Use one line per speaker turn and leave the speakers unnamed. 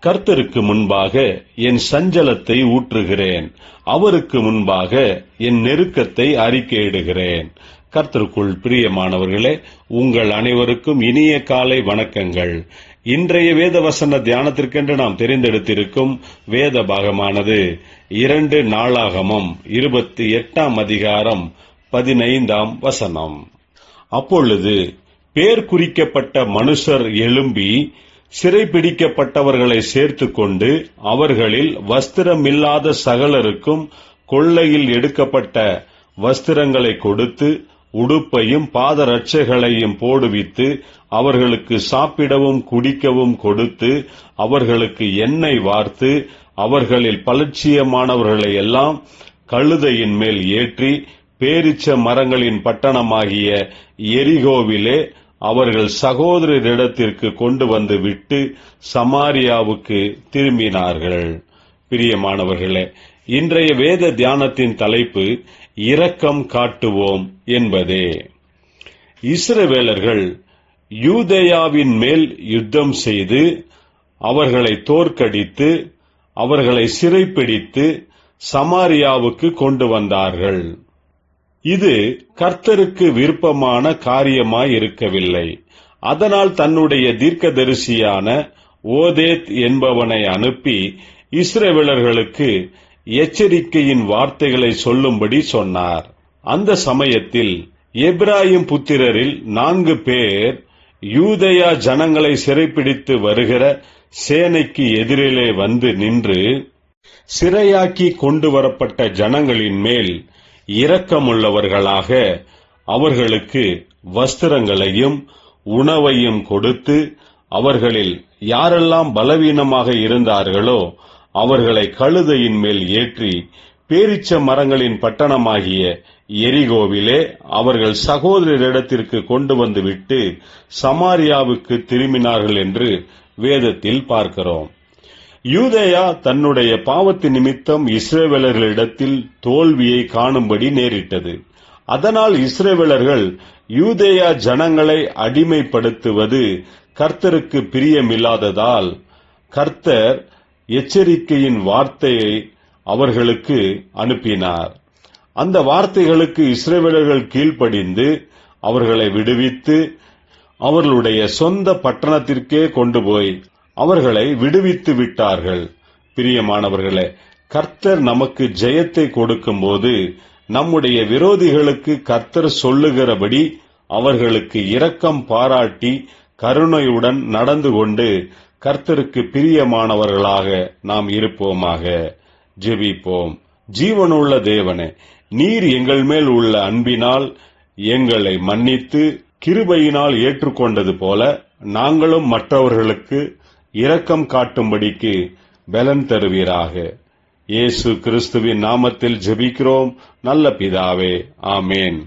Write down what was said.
கர்த்தருக்கு முன்பாக என் சஞ்சலத்தை ஊற்றுகிறேன், அவருக்கு முன்பாக என் நெருக்கத்தை அறிக்கையிடுகிறேன். கர்த்தருக்குள் பிரியமானவர்களே, உங்கள் அனைவருக்கும் இனிய காலை வணக்கங்கள். இன்றைய வேத வசன தியானத்திற்கென்று நாம் தெரிந்தெடுத்திருக்கும் வேத பாகமானது 2 நாளாகமம் 28 அதிகாரம் 15 வசனம். அப்பொழுது பேர் குறிக்கப்பட்ட மனுஷர் எழும்பி சிறைப்பிடிக்கப்பட்டவர்களை சேர்த்துக் கொண்டு அவர்களில் வஸ்திரமில்லாத சகலருக்கும் கொள்ளையில் எடுக்கப்பட்ட வஸ்திரங்களை கொடுத்து உடுப்பையும் பாதரட்சைகளையும் போடுவித்து அவர்களுக்கு சாப்பிடவும் குடிக்கவும் கொடுத்து அவர்களுக்கு எண்ணெய் வார்த்து அவர்களில் பலட்சியமானவர்களை எல்லாம் கழுதையின் மேல் ஏற்றி பேரிச்ச மரங்களின் பட்டணமாகிய எரிகோவிலே அவர்கள் சகோதரரிடத்திற்கு கொண்டு வந்து விட்டு சமாரியாவுக்கு திரும்பினார்கள். பிரியமானவர்களே, இன்றைய வேத தியானத்தின் தலைப்பு இரக்கம் காட்டுவோம் என்பதே. இஸ்ரவேலர்கள் யூதேயாவின் மேல் யுத்தம் செய்து அவர்களை தோற்கடித்து அவர்களை சிறைப்பிடித்து சமாரியாவுக்கு கொண்டு வந்தார்கள். இது கர்த்தருக்கு விருப்பமான காரியமாய் இருக்கவில்லை. அதனால் தன்னுடைய தீர்க்கதரிசியான ஓதேத் என்பவனை அனுப்பி இஸ்ரவேலர்களுக்கு எச்சரிக்கையின் வார்த்தைகளை சொல்லும்படி சொன்னார். அந்த சமயத்தில் எப்பிராயீம் புத்திரரில் 4 பேர் யூதேயா ஜனங்களை சிறைப்பிடித்து வருகிற சேனைக்கு எதிரிலே வந்து நின்று சிறையாக்கி கொண்டு வரப்பட்ட ஜனங்களின் மேல் இரக்கமுள்ளவர்களாக அவர்களுக்கு வஸ்திரங்களையும் உணவையும் கொடுத்து அவர்களில் யாரெல்லாம் பலவீனமாக இருந்தார்களோ அவர்களை கழுதையின் மேல் ஏற்றி பேரிச்ச மரங்களின் பட்டணமாகிய எரிகோவிலே அவர்கள் சகோதரரிடத்திற்கு கொண்டு வந்து விட்டு சமாரியாவுக்கு திரும்பினார்கள் என்று வேதத்தில் பார்க்கிறோம். யூதேயா தன்னுடைய பாவத்து நிமித்தம் இஸ்ரவேலர்களிடத்தில் தோல்வியை காணும்படி நேரிட்டது. அதனால் இஸ்ரவேலர்கள் யூதேயா ஜனங்களை அடிமைப்படுத்துவது கர்த்தருக்கு பிரியமில்லாததால் கர்த்தர் எச்சரிக்கையின் வார்த்தையை அவர்களுக்கு அனுப்பினார். அந்த வார்த்தைகளுக்கு இஸ்ரவேலர்கள் கீழ்ப்படிந்து அவர்களை விடுவித்து அவர்களுடைய சொந்த பட்டணத்திற்கே கொண்டு போய் அவர்களை விடுவித்து விட்டார்கள். பிரியமானவர்களே, கர்த்தர் நமக்கு ஜெயத்தை கொடுக்கும்போது நம்முடைய விரோதிகளுக்கு கர்த்தர் சொல்லுகிறபடி அவர்களுக்கு இரக்கம் பாராட்டி கருணையுடன் நடந்து கொண்டு கர்த்தருக்கு பிரியமானவர்களாக நாம் இருப்போமாக. ஜெபிப்போம். ஜீவனுள்ள தேவனே, நீர் எங்கள் மேல் உள்ள அன்பினால் எங்களை மன்னித்து கிருபையினால் ஏற்றுக்கொண்டது போல நாங்களும் மற்றவர்களுக்கு இரக்கம் காட்டும்படிக்கு பலன் தருவீராக. இயேசு கிறிஸ்துவின் நாமத்தில் ஜெபிக்கிறோம் நல்ல பிதாவே, ஆமேன்.